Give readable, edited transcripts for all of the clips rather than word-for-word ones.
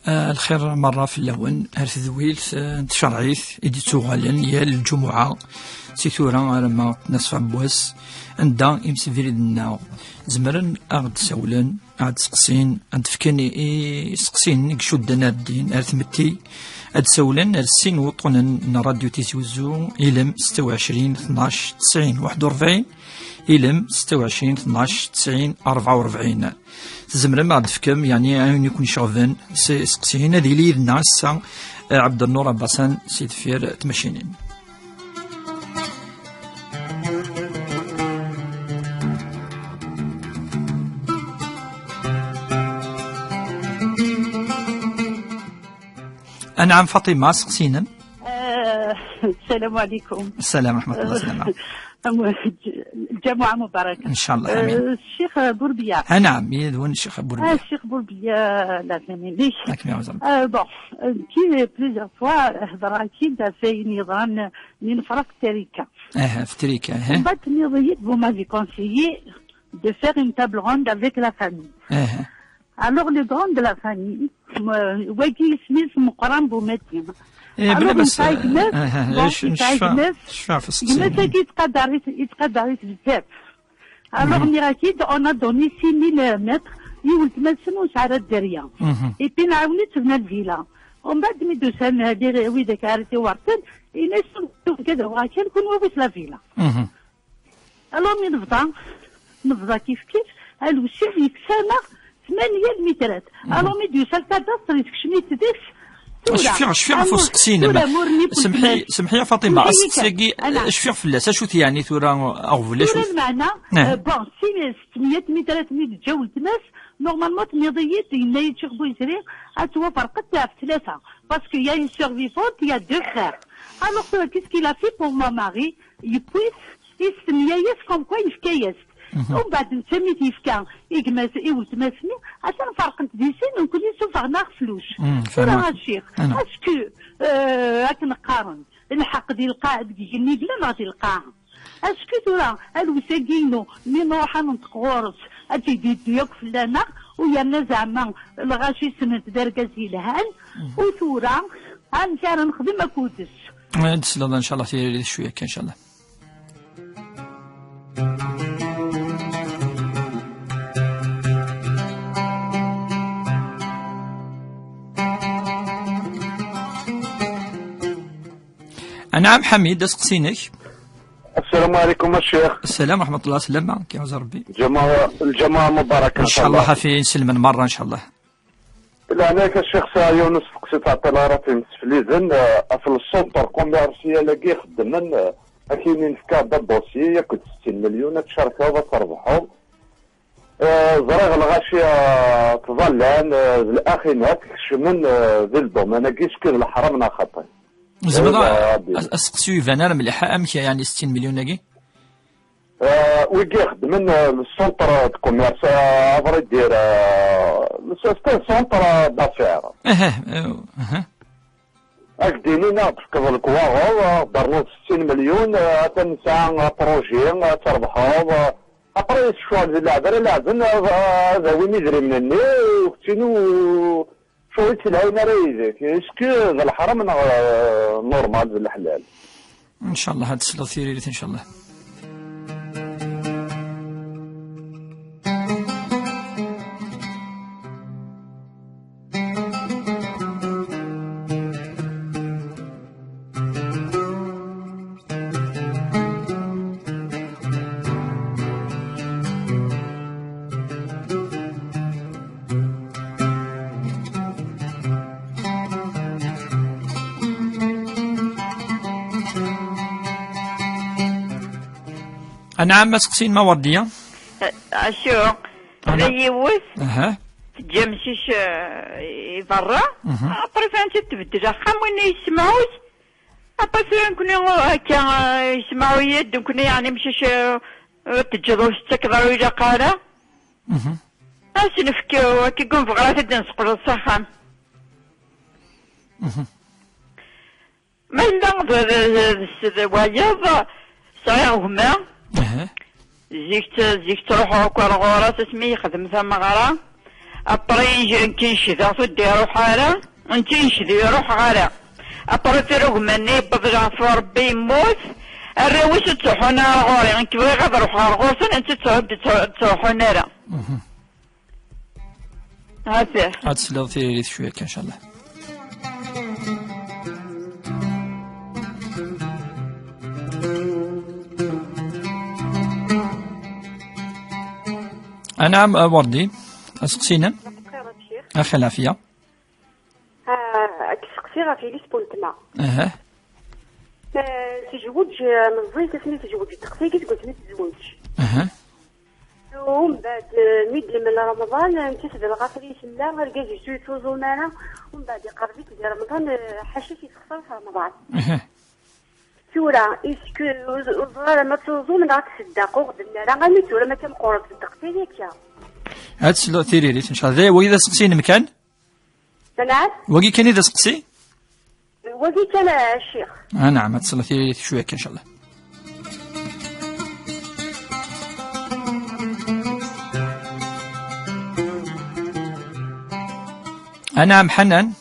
الخير مرة في اللون هرث ذويلت تشرعيث إدي تغالن يا الجمعة سيثورا لما نصف عبواس عندها إمسفيري دنا زمرن أغد سولن أغد سقسين أغد فكاني سقسين يشدنا الدين هرث متي أغد سولن السين وطن راديو تيزوزو إلم 26 12 90 41 إلم 26 12 90 44 تزمرن ما عاد فكم يعني يكون شغفن سقسين هذه لي الناس عبد النور عباسان سيد فير تمشينين. أنا عم فاطمة سقسينا. السلام عليكم. السلام ورحمة الله وبركاته. الجمعة مباركة إن شاء الله. آمين. الشيخ بوربيا. نعم يدون الشيخ بوربيا. الشيخ بوربيا لا فهمنيش. بون كي بليزيور فوا هضر أكيد في نظام من فرق تريكا. في تريكا. بعد نظرية vous m'avez conseillé de faire une table ronde avec la famille. Alors le grand de la famille واجي سميث مقرن بومتيم. بلا بس يتقدر بزاف. alors ميراكيد on a donné 6000 متر يولد مسن وسعر الدريا اي بي نعاوني تبنى الفيلا ومن بعد مي دوسان هادي ويداك عرفتي ورثن ينسو كذا وغاكي نكون وبس لا فيلا. alors مي نفضى كيف الوسيل يكسانا 8 مترات. alors مي دوسان كاداستر يتكشمي تديس شفيع فوق سقسينا سمحي يا فاطمه السقسيكي شفيع فلاس اشو يعني ثورا اغفل شوف المعنى بون 600 مترات مي تجاوز ناس نورمالمون تنيضيت يلا يتشغبوا يسري اتوا فرقت في ثلاثه باسكو يا اون سيرفيفونت يا دو خير. alors qu'est-ce qu'il a fait pour mon mari يبويس يسميايس كوم كوا يفكايس ومن بعد نسميت يفكا يجمس يولد ماسني عشان فرقت ديسين ونكون يسوفغنا فلوس. ولا الشيخ اسكو راك نقارن الحق ديال القاعد كيجيني بلا غادي القاع اسكو ترى الوساكينو مي نروح نتقورص اجي ديك فلانا ويانا زعما الغاشي سنه دركازي لهان وثورا غنمشي نخدم اكودس. نتسلى ان شاء الله في شويه ان شاء الله. نعم حميد اسقسينك. السلام عليكم الشيخ. السلام ورحمة الله وسلم كيف ربي. الجماعة مباركة إن شاء الله حفي نسلم مرة إن شاء الله. لا أنا كالشيخ سا يونس فقسيت عطينا راه في مسفليزن في السونتر كوميرسيال لاكي خدمن كاينين في كاع الدوسي ياكل 60 مليون تشاركوا وتربحوا. زراغ الغاشية تظلان الأخينات كشمن ذي الدومين كيش كذا الحرمنا خطي. زبدا اسقسيو يفانا مليحه امك يعني 60 مليون ناكي ويجي يخدم السونتر كوميرس افري دير سونتر دافير اكدينينا تفكر الكواغو درنا 60 مليون تنسى بروجي تربحوا ابري الشوال ديال العذر هذا وين يدري مني وكتينو شوية العين ريزك اسكو ذا الحرم نورمال ذا الحلال ان شاء الله. هاد السلو ثيريت ان شاء الله. نعم مسقسين ما وردية شو هذا يوث تجمشيش برا ابري فين تبدل خام وين يسمعوش ابري فين كنا هكا يسمعوا يد كنا يعني مشيش تجدوش تكبروا الى قاره اش نفكوا كي يكون في غرات نسقلوا الصحام ما لا واجب صحيح هما زيك تروحوا كل غورة تسمي يخدم ثم غرا أبري كنشذا تودي روح على ونتنشذ يروح على أبري تروق مني بضغط في ربي يموت الرويس تروحونا غوري انك بغي غادي نروح غوصن انت تروحونا لا هاسيه عاد تسلاو تيريريت شويه ان شاء الله. نعم وردي اسقسينا اخي العافيه. كسقسي غافي لي سبونتما تزوج من زيت اسمي تزوج تقسيكي قلت لي تزوج ومن بعد ميد من رمضان نتسد الغافري سلا لقى جيتو توزو معنا ومن بعد قربت ديال رمضان حاشا تيتخسر في رمضان تورا اسكو الصغار ما توزو من غا تصدقوا غدنا راه غادي تورا ما تنقرب صدقتي ليك هاد سلو تيريريت ان شاء الله. وإذا سقسينا مكان نعم وكي كان إذا سقسي وكي كان الشيخ نعم هاد سلو تيريريت شويه ان شاء الله. نعم حنان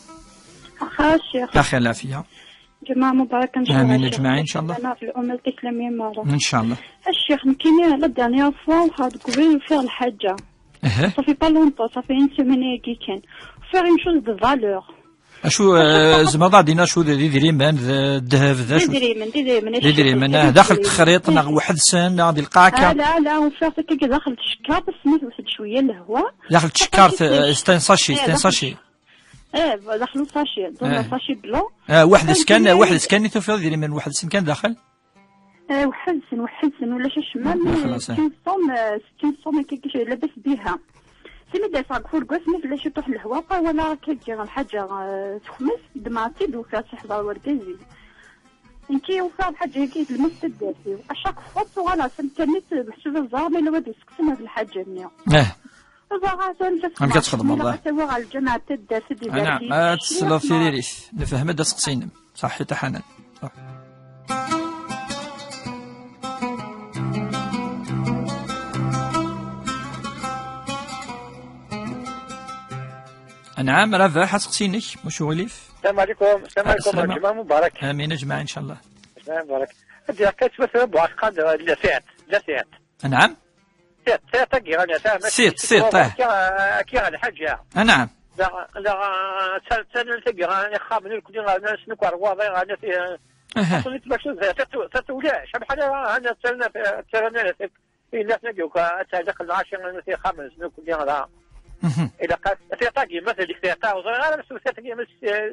أخا الشيخ أخي العافية. جماعة مباركة إن شاء الله. آمين أجمعين إن شاء الله. أنا في الأمة الإسلامية مرة إن شاء الله. الشيخ مكيني لا دانيير فوا وخاد قبيل فيغ الحاجة صافي با لونطون صافي اون سيمين كي كان فيغ اون شوز دو فالور اشو زعما دينا شو ديريمان الذهب ذا شو ديريمان داخل التخريط ناغ واحد سن ناغ ديال القاكا لا وفيغ كي داخل الشكار بس سميت واحد شوية الهواء داخل الشكار ستان ساشي داخلو ساشي ساشي بلون واحد سكان توفي ديري من واحد السن كان داخل واحد سن ولا شي شمال 60 صوم كيكي لاباس بها سمي داير صاحب كاع سميت لا شي طوح الهواء ولا كيجي الحاجه تخمس دمعتي دوكا تحضر وركازي انكي وفاء الحاجه هكي المس تدارتي اشاك فوت ولا سمكنيت بحسب الزرمه الا ودي سكسنا هاد الحاجه نيا عم كتخدم والله. توا الجامعه تدارت دي نعم تسلو في ريريث نفهم هذا سقسينا صح حتى حنان نعم راه حتسقسيني واش وليف. السلام عليكم. السلام عليكم جماعة مبارك. امين اجمعين ان شاء الله. السلام مبارك. هادي كانت مثلا بواحد لا ساعات نعم ساعات كي غادي سيت كي غادي حاجه نعم لا تلقى غادي خامن كل غادي نسنك واضي غادي اصلا باش تتولاش بحال انا ترنا الا نلقاوك تعلق العاشر في خامن كل غادي إذا قالت تاقي مثلا ديك تاع وصغيرة بس تاقي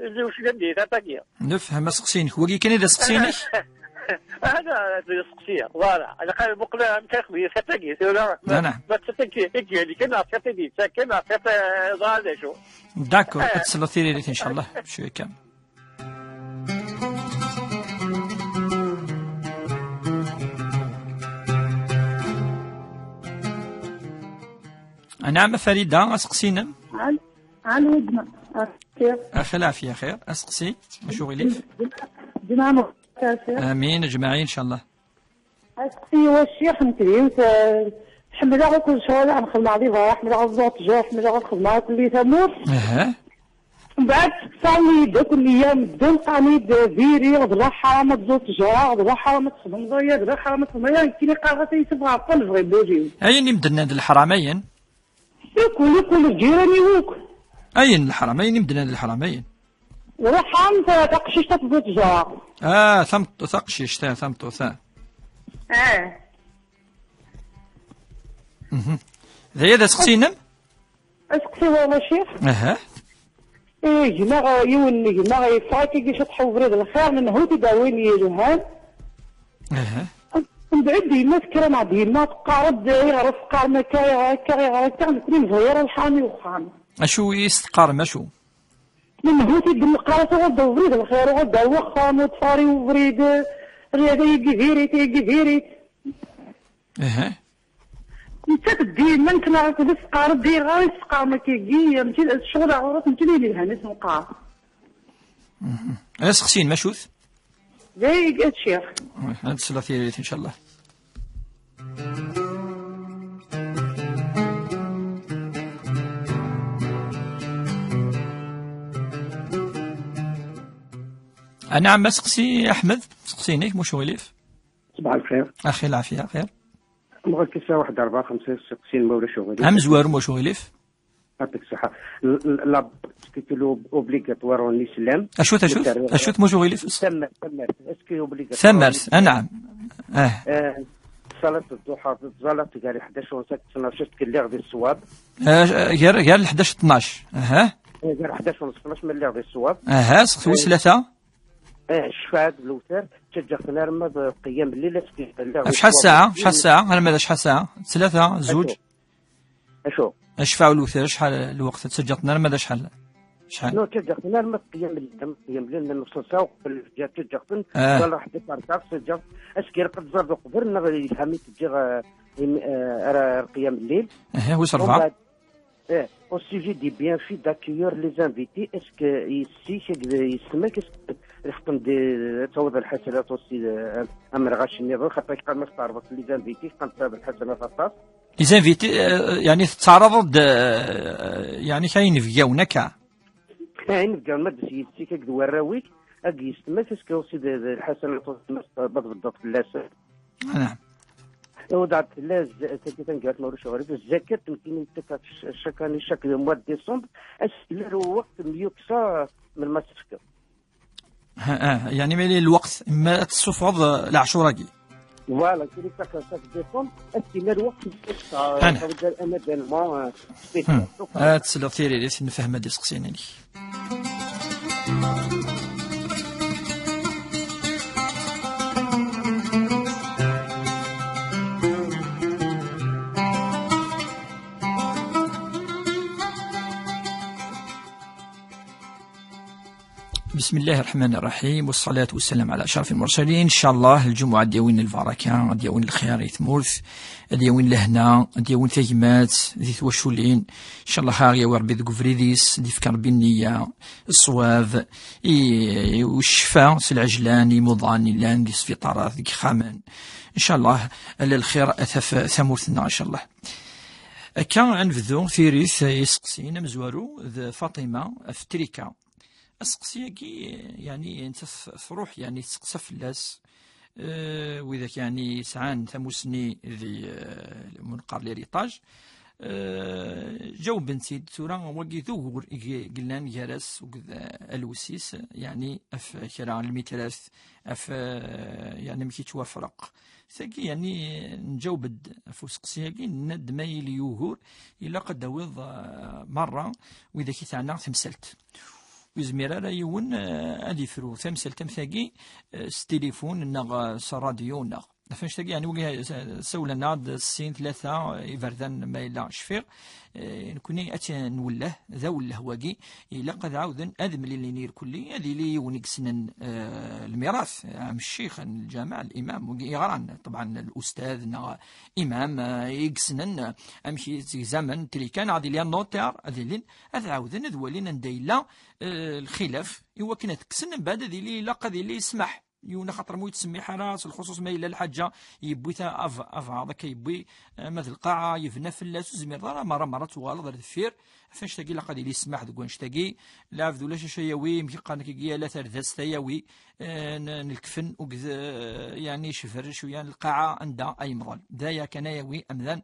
اللي واش ندير تاقي نفهم سقسينك هو كي إذا سقسينك هذا سقسيه فوالا انا قال بقلا كيخبي تاقي نعم ما تاقي هيك اللي كنا تاقي كنا ضال شو داكور تسلو ثيريت ان شاء الله شويه كامل. نعم فريدة أسقسينا على ودنا أخي العافية خير أسقسي وشو غليف جماعة آمين أجمعين إن شاء الله. أسقسي هو الشيخ نكريم حمد على كل شهر نخدم على ضيفة حمد على الزوط جا حمد على الخدمة على كل تموت من بعد سقساني دا كل أيام بدون قانيد فيري غدرا حرامة زوط جا غدرا حرامة تخدم ضيا غدرا حرامة تخدم كيني قاغتي تبغى قل بغي بوجيو أين يمدنا هاد الحرامين يكون جيراني ووك أين الحرمين يمدنا الحرمين وحام تقشيش تبغي تجا ثم تقشيش ثم توثا ذا سقسينا اسقسي والله شيخ ايه جماعة يوني جماعة يفاكي كي شطحوا بريد الخير من هو تداويني يجوهان من بعد ديما تكرا مع ديما تقارب يعرف قارنا كا نكون صغيرة الحامي وخام اشو يستقار ماشو من هو تيدم قارته غدا بريد الخير غدا وخام وطفاري وبريد رياضة يجي فيريت انت ديما انت ما عرفت تسقار دير غير تسقار ما كيجي مشي الشغل عورات مشي لي لها ناس نقار اسقسين ماشوث زي الشيخ هاد الثلاثية ان شاء الله. نعم سقسي أحمد سقسينيك مش غليف. صباح الخير. أخي العافية خير. نبغى كيسا 1 4 5 6 مولا شغل. هم زوار مش غليف. يعطيك الصحة. لا كيلو اوبليغاتوار الاسلام. اشوت مش غليف. ثمر اسكي اوبليغاتوار. ثمر نعم. صلاة الضحى صلاة قال 11 ونص 12 كل غير الصواب. غير 11 12 غير 11 ونص 12 من غير الصواب. سقسي ثلاثة. شفاعة الوتر تشجعنا رمى قيام الليل. شحال الساعة أنا ماذا شحال الساعة 3 2 أشو الشفاعة والوتر شحال الوقت تسجلتنا ماذا شحال نو تشجعنا رمى قيام الليل نص ساعة وقبل جات تشجعتن ولا حد يفرق تسجل أسكير قد زاد قبر نغي فهمي تجي قيام الليل وصرفها au sujet des bienfaits d'accueillir les invités, est-ce que ici, تعوض الحسنات امر غاش النظام خاطر كان مستعرض لي زانفيتي كان الحسنات الطاس لي زانفيتي يعني تعرض يعني كاين في جاونا كاين في جاونا سي كيك وراويك اجي يستمس اسكو سي الحسنات بالضبط لا نعم ودعت لا تكتن قالت مورش غريب الزكاة يمكن شكاني شكل مواد ديسمبر اسكيلر وقت ميوكسا من المسفكة يعني ملي الوقت ما تصفض العشوراكي فوالا كي تاك ديسمبر اسكيلر وقت انا ديالما تسلو ثيري لي نفهم هادي سقسيني لي بسم الله الرحمن الرحيم والصلاة والسلام على أشرف المرسلين. إن شاء الله الجمعة ديوين البركة ديوين الخير يتمورث ديوين لهنا ديوين تهمات ذي توشولين إن شاء الله خاغية وربي ذو فريديس دي فكر بالنية الصواب والشفاء سالعجلان مضاني لان دي سفيطارات ذيك خامان إن شاء الله الخير أثف ثمورثنا إن شاء الله. كان عنفذو ثيريث يسقسين مزوارو ذا فاطمة أفتريكا السقسياكي يعني انت تروح يعني تسقسى فلاس واذا يعني سعان ثموسني ذي منقر ليريطاج جو بنتي تورا وقي ذوغور قلنا جالس وكذا الوسيس يعني اف كرا المثلاث اف يعني مكي توافرق ثقي يعني نجاوبد فوسقسياكي ند مايل يوغور الا قد دوض مره واذا كي تاعنا تمثلت وزمير راه يون ادي فرو ثمثل تمثاقي ستيليفون نغ راديو نغ فاش تاقي يعني وقع سولنا السين 3 يفردان ما إلا شفير نكوني أتي نوله ذا وله واقي إلا قد عاوذن أذم اللي نير كلي هذه لي ونقسن الميراث عام الشيخ الجامع الإمام يغران طبعا الأستاذ إمام يقسنن أمشي زمن تلي كان عادي لي النوتير هذه هذا عاوذن ذولين نديلا الخلاف إوا كنا تكسن بعد هذه لي لا قد اللي يسمح يونا خاطر مو يتسمي حراس الخصوص ما إلا الحاجة يبويتها أف هذاك يبوي مثل القاعة يفنى فلاس زمير ضرا مرة توالد الدفير فاش تاقي لا قادي لي يسمح دوكوانش تاقي لا عفدو لا شايوي مكي قانا كي لا ثالث تايوي نلكفن وكذا يعني شفر شويه القاعة عندها أي مظل دايا كان يوي أمذان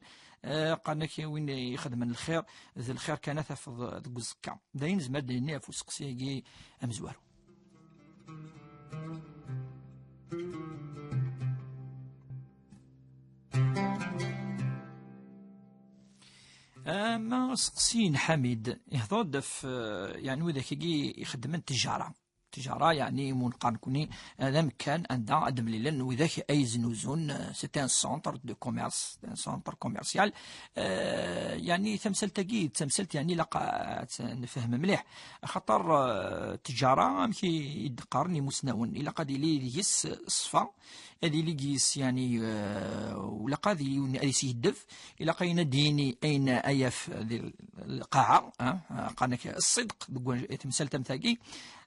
قالنا كي وين يخدم الخير ذي الخير كان تفض الزكا داين زماد لي فوسق سيجي أمزوارو. ما سقسين حميد يهضر في يعني وذاك كي يخدم التجارة يعني منقارن كوني هذا مكان عندها أدم ليلن وذاك أي زنوزون سيتي ان سونتر دو كوميرس سونتر كوميرسيال يعني تمثلت يعني لقى نفهم مليح خاطر التجارة مكي يدقرني مسنون إلا قد لي يس صفا هذه لي قيس يعني ولا قاضي يوني يدف إلا قينا ديني أين أيف القاعة قالك الصدق تمثل تمثاقي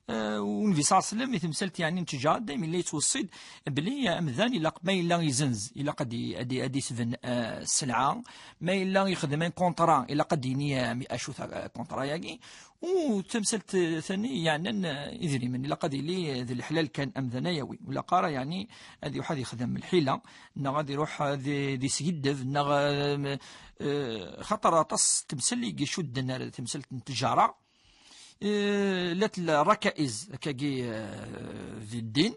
ونبي صلى الله عليه وسلم يتمثلت يعني التجار دائما اللي يتوصد بلي أمذان إلا ما إلا يزنز إلا قد أدي سفن السلعة ما إلا يخدم كونترا إلا قد يني 100 شوث كونترا ياكي وتمثلت ثاني يعني إذري من إلا قد لي ذي الحلال كان أمذان يوي ولا قارا يعني هذه واحد يخدم الحيلة نا غادي يروح ذي سيدف نا خطر تص تمثل لي يشد تمثلت التجارة لات الركائز كاكي في الدين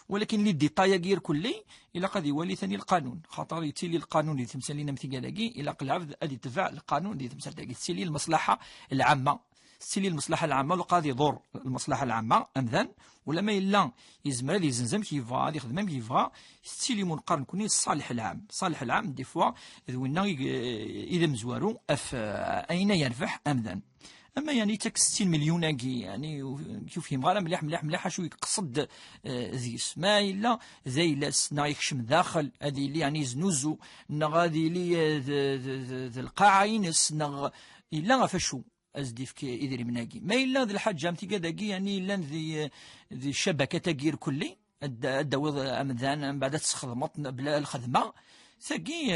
ولكن اللي ديطايا غير كلي الا قد يولي ثاني القانون خاطر يتسيلي القانون اللي تمثل لنا مثل كالاكي الا قلعب غادي تبع القانون اللي تمثل تاكي تسيلي المصلحه العامه تسيلي المصلحه العامه وقاضي يضر المصلحه العامه امذان ولا ما الا يزمر هذا يزنزم كيفا غادي يخدم كيفا تسيلي منقرن كوني الصالح العام الصالح العام دي فوا اذا مزوارو اف اين يربح امذان اما يعني تاك 60 مليون يعني شوف يمغى مليح شو يقصد ذيس ما الا زي لاس نا يخشم داخل هذه اللي يعني زنوزو نا غادي لي القاعه ينس نا الا غفشو ازديف كي يدري مناكي ما الا ذي الحاجه امتي كداكي يعني الا ذي الشبكه تاكير كلي الدوض امذان بعد تستخدم بلا الخدمه ثقي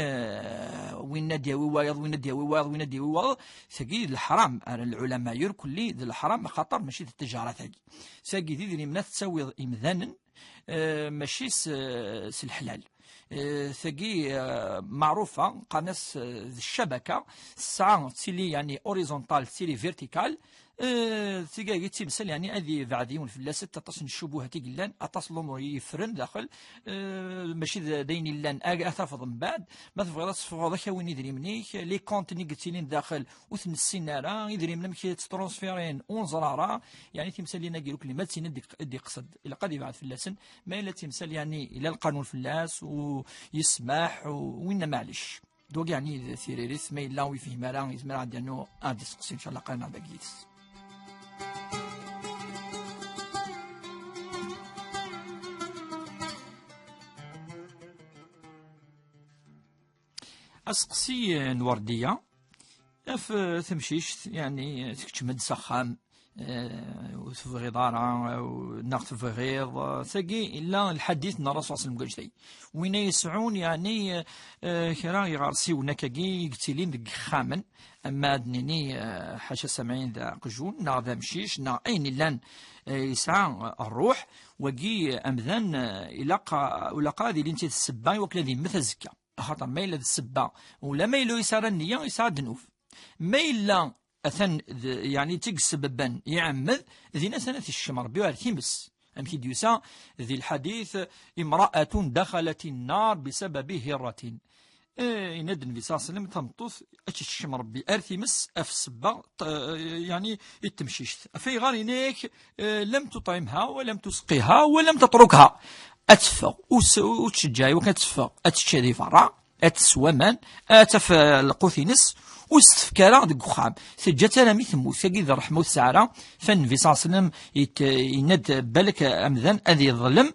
وين نديوي وايض ثقي الحرام العلماء يركل لي ذي الحرام خطر ماشي التجاره ثقي ذي من تسوي إمذانا ماشي الحلال ثقي معروفه قناص الشبكه الساعه تسيلي يعني اوريزونتال تسيلي فيرتيكال تيجي تمثل يعني هذه بعديون في اللاسة تتصل الشبهة تيجلان أتصلهم يفرن داخل ماشي دين اللان أثافض من بعد ما تفضل تصفغ ذاك وين يدري منيك لي كونت نيجاتيلين داخل وثن السينارا يدري من مكي ترانسفيرين ونزرارا يعني تمثل لنا كيلو كلمات سين دي قصد إلى قد يبعث في اللاسن ما إلا تمثل يعني إلى القانون في اللاس ويسمح وين معلش دوك يعني ثيريريس ما إلا ويفهم راه يسمع عندي أنه إن شاء الله قرنا باقيس. أسقسي الوردية في تمشيش يعني تكتمد سخام وتفغي دارا وناخذ تفغيض ثقي إلا الحديث نا الرسول صلى الله عليه وسلم وين يسعون يعني كرا يغارسيو نكاكي يقتلين ديك خامن أما دنيني حاشا سامعين ذا قجون نا ذا مشيش نا أين لان يسعى الروح وكي أمذان إلا قاضي لين السباي وكلا ذي مثل زكا خاطر ما إلا السبا ولا ما إلا يسار النية يسار دنوف ما إلا أثن يعني تقسببا يعمد ذينا سنة الشمر بيوار ثيمس أم كي ديوسا ذي الحديث امرأة دخلت النار بسبب هرة يند النبي صلى الله عليه وسلم تمطوث أتش الشمر بأرثمس أف السبا يعني التمشيش في غارينيك لم تطعمها ولم تسقيها ولم تتركها أتفق وتشجعي وكان تفق أتشادي فرع أتسومان أتف القوثينس واستفكارا ديك وخام سجات انا ميثمو ثقي ذا رحمه السعره فالنبي صلى الله عليه وسلم يند بالك امذان اذي يظلم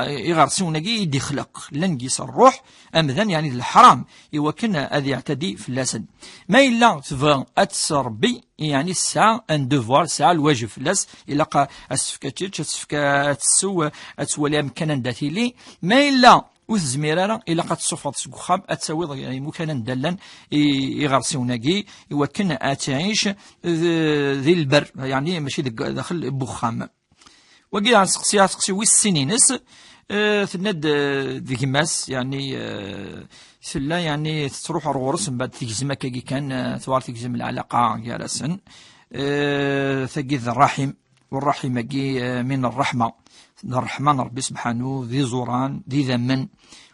يغرسونكي يدي خلق لنقيس الروح امذان يعني الحرام يوكن اذي يعتدي في اللسن ما الا تبغى اتسربي يعني الساعه ان دوفوار الساعه الواجب في اللاس الا اسفكاتيتش اسفكات السو اتولي امكان داتيلي ما الا وزميرارا إلا قد صفات سكوخام أتسوي يعني مكانا دالا يغرسوناكي يوكن أتعيش ذي البر يعني ماشي داخل بوخام وكي عن سقسي ويسينينس تند ذيك ماس يعني سلا يعني تروح الغرس من بعد تجزم كي كان ثوار تجزم العلاقة جالسا ثقيذ الرحم والرحم كي من الرحمة الرحمن ربي سبحانه ذي زوران ذي ذمن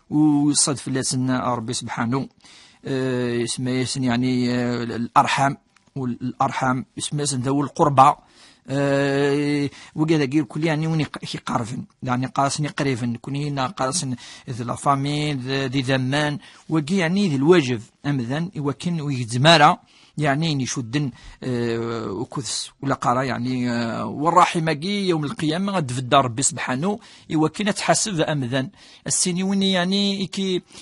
ويصدف لسن ربي سبحانه اسمه يسن يعني الأرحام والأرحام اسمه يسن ذو القربى وكذا كل يعني وني قارفن يعني قاسني قريفن كونينا قاسن ذي لافامي ذي ذمان وكي يعني ذي الواجب أمذن وكن ويجزمارا يعني يشدن وكذس ولا قرا يعني والراحمكي يوم القيامه غد في الدار ربي سبحانه يوكلنا تحاسب امذن السيني ويني يعني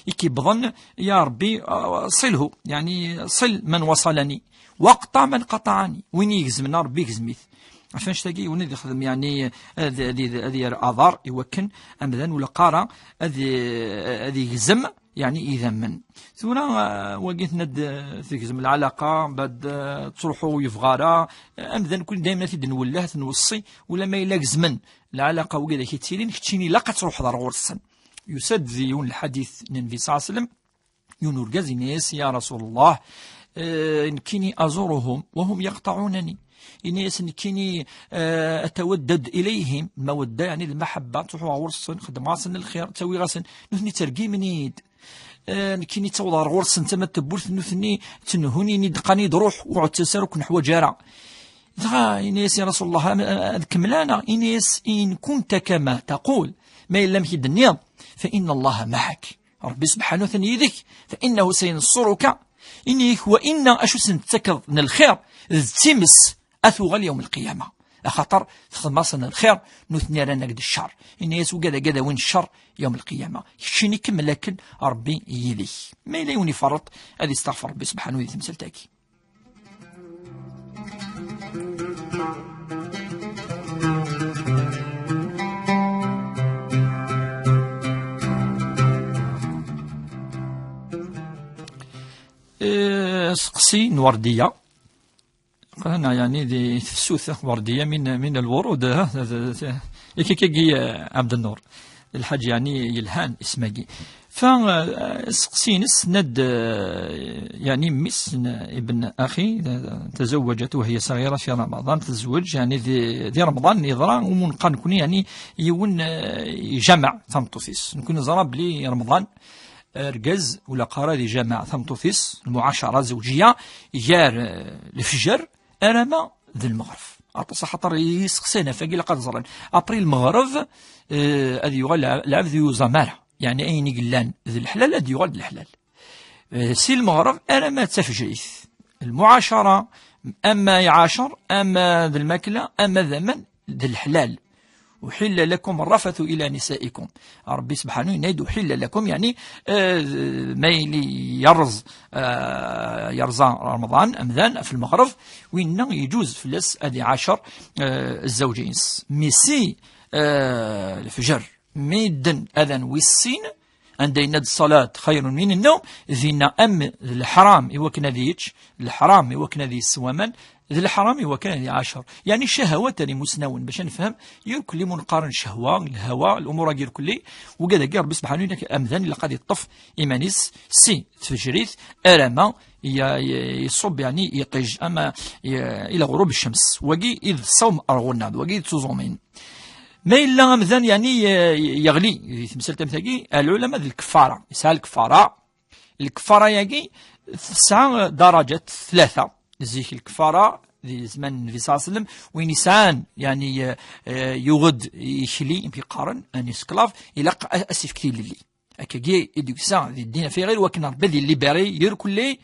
يكي بظن يا ربي صله يعني صل من وصلني واقطع من قطعني وين يجزمنا ربي يجزميث عفاش تاقي وني يخدم يعني هذه اضار يوكن امذان ولا قارا هذه يزم يعني اذا من ثم وقيت ند في كزم العلاقه بعد تروحوا يفغارا امذان كل دائما نولاه نوصي ولا ما يلاك زمن العلاقه وكذا كيتسيلين كتشيني لا تروح ضر غرسن يسد ذيون الحديث النبي صلى الله عليه وسلم يونور جازينيس يا رسول الله كيني ازورهم وهم يقطعونني إنيس كيني أتودد إليهم المودة يعني المحبة تروحوا غرسن خدم غاسن الخير تسوي غاسن نثني ترقي منيد كيني توضر غرسن تما تبولث نثني تنهوني ندقاني دروح وعد تسارك نحو جارة إنيس يا رسول الله كملانا إنيس إن كنت كما تقول ما إن لم يدنيا فإن الله معك ربي سبحانه ثنيذك فإنه سينصرك إنيك وإن أشو سنتكذ من الخير تمس أثوغل يوم القيامة خاطر خمصنا الخير نثني رانا قد الشر إن يسو قدا وين الشر يوم القيامة شيني كم لكن ربي يلي ما إلا يوني فرط هذه استغفر ربي سبحانه وتعالى تاكي سقسي نوردية أنا يعني دي السوثة وردية من الورود يكيكي عبد النور الحاج يعني يلهان اسماجي فسقسينس ند يعني مس ابن أخي تزوجت وهي صغيرة في رمضان تزوج يعني ذي رمضان يضرع ومنقا نكون يعني يون جمع ثمطوثيس نكون زراب لي رمضان رجز ولا قرار جمع ثمطوثيس المعاشرة زوجية يار الفجر أرما ذي المغرب أعطى خاطر يسقسينا فاقي لقد زرن أبري المغرب أذي يغال العبد يوزمارة يعني أين قلان ذي الحلال أذي يغال الحلال سي المغرب أرما تفجريث المعاشرة أما يعاشر أما ذي الماكلة أما ذمن ذي الحلال وحل لكم الرفث إلى نسائكم ربي سبحانه ينادي وحل لكم يعني ميلي يرزا رمضان أمذان في المغرب وإنه يجوز في اللس أدي 10 الزوجين ميسي الفجر ميدن أذن والسين عندنا الصلاة خير من النوم ذينا أم الحرام يوكنا ذيتش الحرام يوكنا ذي السوامان ذي الحرام يوكنا ذي 10 يعني شهوة مسنون باش نفهم يركل منقارن شهوة الهوى الأمور غير كلي وقال قال ربي سبحانه وتعالى أمذان لقد يطف إيمانيس سي تفجريث أرما يصب يعني يقج أما إلى غروب الشمس وقي إذ الصوم أرغناد وقي تزومين ما إلا أمذان يعني يغلي في مسألة مثاقي العلماء ذي الكفارة يسأل الكفارة يجي 9 درجات 3 زيك الكفارة ذي زمان النبي صلى الله عليه وسلم وين يسان يعني يغد يخلي في قارن أن يسكلاف إلى أسف كثير للي أكاكي يديك سان ذي الدين في غير وكنا بدي الليبري يركلي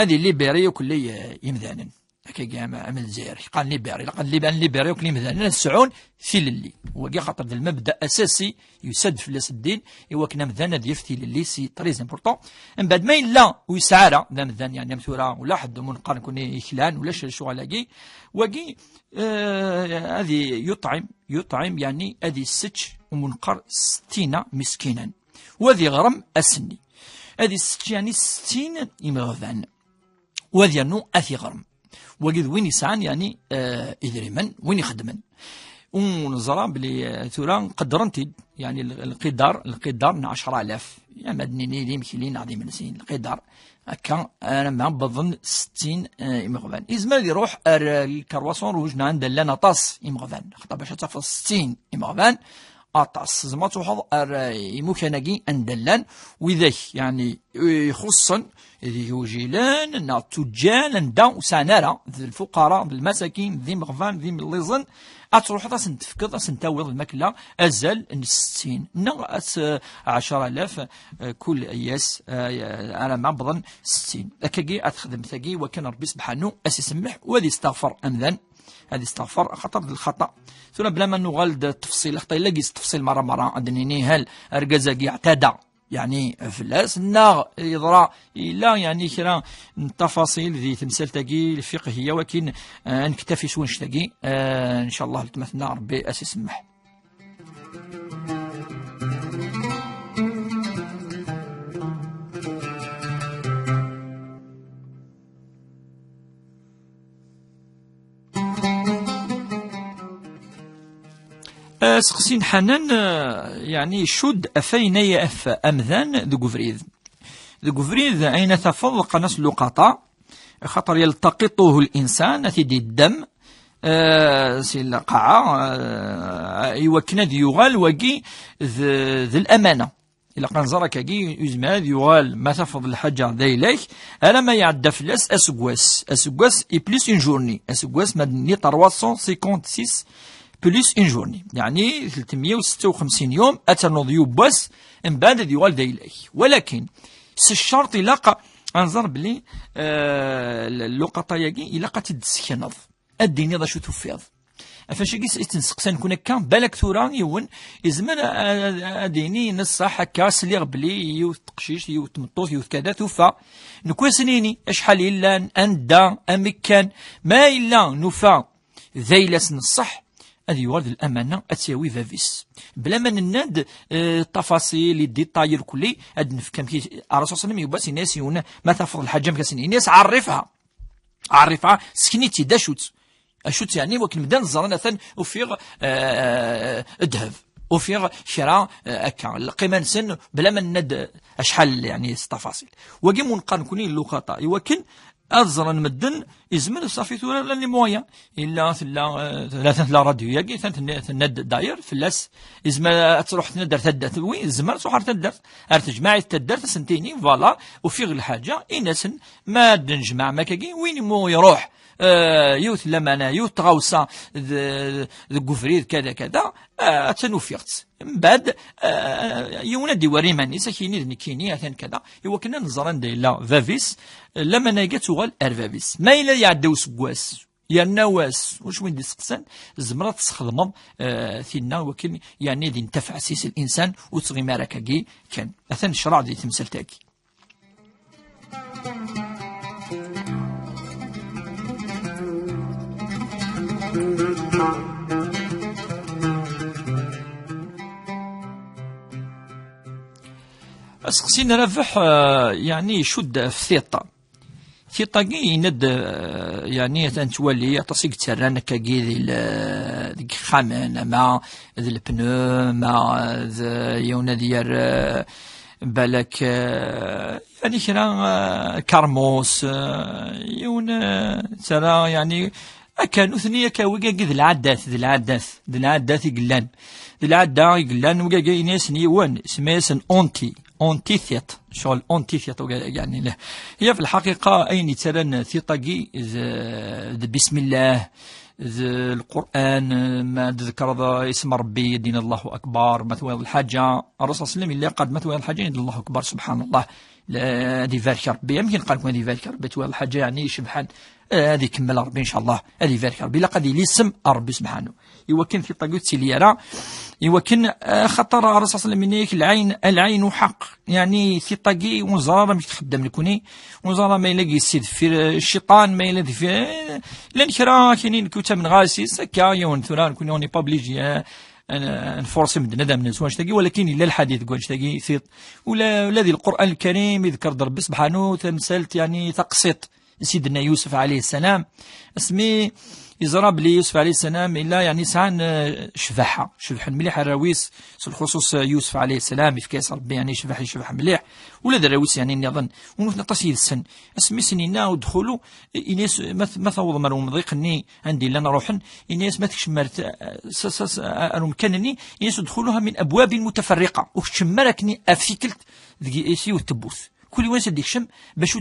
هذه الليبري وكلي يمذانن أكاكي عمل زير قال ليبري لقد ليبري وكلي يمذانن السعون في للي وكي خاطر ذا المبدأ أساسي يسد في الدين وكنا مذان ذي يفتي للي سي تريز امبورطون من بعد ما إلا ويسعر ذا مذان يعني مثورا ولا حد منقارن كوني يخلان ولا شو علاقي وكي هذه يطعم يعني هذه السج ومنقر 60 مسكينا وذي غرم أسني هذه السج يعني 60 إمغذان وذي نو أثي غرم وقد وين يسعان يعني إذريمن وين يخدمن ونظرا بلي ثورا قدرنتي يعني القدار 10,000 يعني مدنيني لي مكيلين عظيم نسين القدار هكا انا ما بظن 60 إمغفان إزمال يروح الكرواسون روجنا عند لنا طاس إمغفان خطا باش تفصل 60 إمغفان أطاس زعما توحظ يمكنكي أندلان وذاك يعني يخصن ذي وجيلان نا تجان دا وسانارا ذي الفقراء ذي المساكين ذي مغفان ذي مليزن أتروح ذا سنتفكض سنتاوض الماكلة أزل 60 نا 10,000 كل أياس أنا ما بظن 60 أكاكي أتخدم ثاكي وكان ربي سبحانه أسيسمح وذي استغفر أمذان هذه استغفر خطر الخطأ ثم بلا ما نغالد التفصيل خطأ لاقيس التفصيل مرة أدنيني هل أرجزاقي اعتدى يعني فلاس نا يضرا إلا يعني كرا التفاصيل ذي تمثال تاقي الفقهية، ولكن نكتفي سوى تاقي إن شاء الله تمثلنا ربي أسي سمح. سقسين حنان يعني شد أفين أف أمذان ذو قفريد أين تفضل قناس لقطة خطر يلتقطه الإنسان في الدم سي القاعة يوكنا ذي يغال وقي ذي الأمانة إلا قنزرك كي يزماد يغال ما تفضل الحجر ذيليك ألا ما يعدى فلاس أسقواس إي بليس إن جورني أسقواس مدني 356 بليس إن جورني، يعني 356 يوم أتنوض يوباس من بعد ديوال دايلي. ولكن الشرط يلاقى أنظر بلي اللقطة يجي يلاقى تدسكنض الديني ذا شو تفيض فاش يجي تنسقسان كون كان بالك ثوران يون يزمن اديني نصح هكا سليغ بلي يوث تقشيش يوث تمطوط يوث كذا توفى نكون سنيني اشحال الا اندا امكان ما الا نوفى ذيلس نصح هذه يورد الأمانة أتساوي فافيس بلا ما نناد التفاصيل الديتاي الكلي هاد نفكم كي الرسول صلى الله عليه وسلم يباس الناس يونا ما تفضل الحاجة مكاسين الناس عرفها سكنيتي دا شوت يعني وكن مدان الزرانة ثان وفيغ الذهب وفيغ شراء أكا القيمة سن بلا ما نناد أشحال يعني التفاصيل وكي منقارن كوني اللقطة وكن أزرا مدن يزمن صافي ثورة لاني مويا إلا ثلاثة راديو ياكي ثند داير فلاس يزمن تروح تندر تدر وين زمر صحر تدر ارتجماعي تدر سنتيني فوالا وفيغ الحاجة إناس ما نجمع مكاكي وين مو يروح يوث لمانا يوث تغوصا ذو قفريد كذا تنوفيغت من بعد يونا ديواري ماني ساكيني ذنكيني أثان كذا يوا كنا نزران دايلا فافيس لما ناقا تغال ارفافيس ما إلا يعداو سكواس يا النواس واش وين دي سقسان زمرة تستخدمهم ثينا وكن يعني ذي انتفع سيس الإنسان وتصغي ماركاكي كان أثان الشرع دي تمثل تاكي أسقسين رفح يعني شد في ثيطة كي يند يعني تنتولي تصيق تران كاكي ذي خامان مع ذي البنو مع ذي يونا ديال بالك يعني كرا كارموس يونا ترى يعني كانوا ثنية كاويكا ذي العادات يقلان ذي العادة يقلان وكا ناس نيوان سميسن أونتي ثيات شغل أونتي ثيات يعني له هي في الحقيقة أين ترى ثيطاقي بسم الله القرآن ما ذكر اسم ربي دين الله أكبر مثوى الحاجة الرسول صلى الله عليه وسلم اللي قد مثوى الحاجة دين الله أكبر سبحان الله هذه فارك ربي يمكن قال لكم هذه فارك ربي توى الحاجة يعني شبحان هذه كمل ربي إن شاء الله هذه فارك ربي لقد يلسم ربي سبحانه يوكن في طاقوت سيليارا يوكن خطر الرسول صلى الله عليه وسلم العين حق يعني في طاقي ونزرارة مش تخدم لكوني ونزرارة ما يلاقي السيد في الشيطان ما يلاقي في لان كرا كاينين كوتا من غاسي سكا يون ثوران كوني اوني بابليجي نفورسي من ندم من سواش تاقي ولكن الا الحديث قول تاقي ثيط ولا الذي القرآن الكريم يذكر ربي سبحانه تمثلت يعني تقسيط سيدنا يوسف عليه السلام اسمي يزرب لي يوسف عليه السلام إلا يعني سعان شبح مليح الراويس الخصوص يوسف عليه السلام في كيس ربي يعني شبح مليح ولا الراويس يعني نظن ونطاسي السن اسمي سنينا ودخلوا إناس ما ثوض مرو مضيقني عندي لنا روحن إناس ما تكشمرت مكانني إناس يدخلوها من أبواب متفرقة وشمركني أفيكلت ذي إيسي والتبوث كل وين سديك شم باش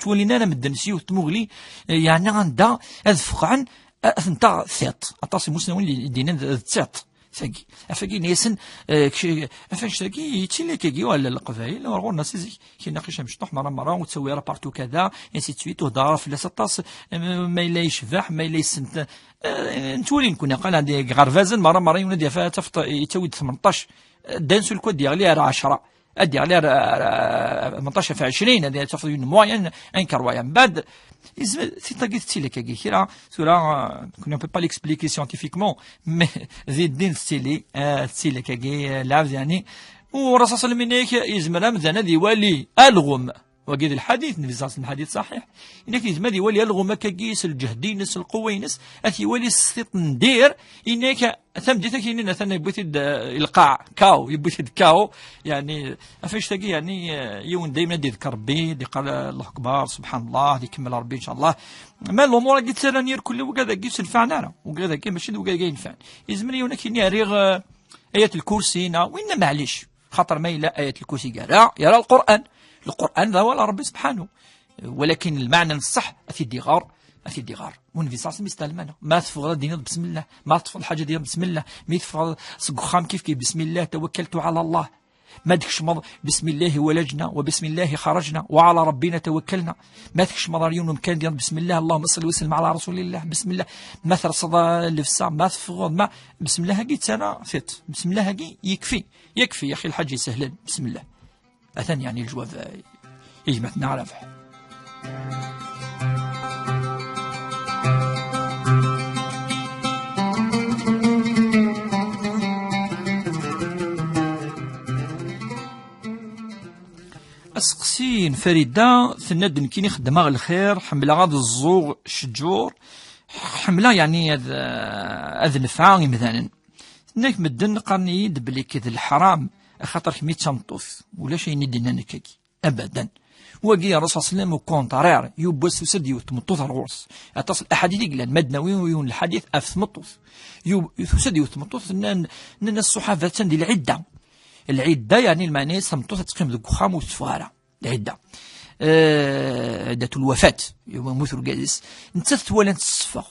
تولينا انا مدنسي وتمغلي يعني غندا اذفق عن انت ثيط اطاسي مسلمين اللي دينا ثيط ثقي افاكي نيسن افاش ثقي يتيلي كيجي ولا القبائل ورغو الناس كي ناقش مشطوح مره وتسوي راه بارتو كذا انسي تسويت ودار في لاصطاس ما الا يشفح ما الا يسنت نتولي نكون قال عندي غرفازن مره يوني ديال تفط يتوي 18 دانسو الكود ديالي راه 10 ادي على 18 في 20 هذه تاخذ une moyenne incroyable. بعد سي تاكيت تيلك كيرا سورا كنا بو با ليكسبليكي سيانتيفيكمون مي زيد الدين ستيلي تيلك كي لعب يعني والرسول صلى الله عليه وسلم يزمر مزال يولي الغم وقيد الحديث النبي صلى الله عليه وسلم حديث صحيح انك يزمر يولي الغم كيس الجهدينس القوينس اثي يولي السيط ندير انك ثم ديتك اننا ثنا يبوتي القاع كاو يبوتي كاو يعني افاش تلاقي يعني يون دائما يذكر ربي قال الله اكبر سبحان الله يكمل ربي ان شاء الله ما الامور قلت سرانير كله وكذا قيس الفعنا وكذا كي ماشي وكذا ينفع يزمر يونا كي ريغ ايه الكرسي وين معليش خاطر ما إلا آية الكرسي يرى القرآن ذا ولا ربي سبحانه ولكن المعنى الصح أثي الدغار والنبي صلى الله عليه وسلم يستعلمنا ما تفضل دينار بسم الله ما تفضل حاجة ديال بسم الله ما تفضل سقخام كيف بسم الله توكلت على الله ما دكش مض بسم الله ولجنا وبسم الله خرجنا وعلى ربنا توكلنا ما دكش مضاريون مكان ديال بسم الله اللهم صل وسلم على رسول الله بسم الله ما ترصد اللفسه ما تفضل ما بسم الله هاكي انا فيت بسم الله هاكي يكفي يا اخي الحاج سهلا بسم الله اثن يعني الجواب يجمع نعرفه أسقسين فريدة ثند كيني خدمة الخير حملة غاد الزوغ شجور حملة يعني هذا نفعا مثلا انك مدن قرني بلي كذا الحرام خاطر كمية تمطوث ولا شيء ندينا نكاكي ابدا وقيل الرسول صلى الله عليه وسلم كونترير يبوس وسد يتمطوث الغرس اتصل احاديث قال مدنوي ويون الحديث افتمطوث يسد يتمطوث ان الصحافه ديال العدة يعني المعنى سمطوث تقيم ذوك خام وتفارة العدة عدة الوفاة يوم موت القادس نتث ولا نتصفى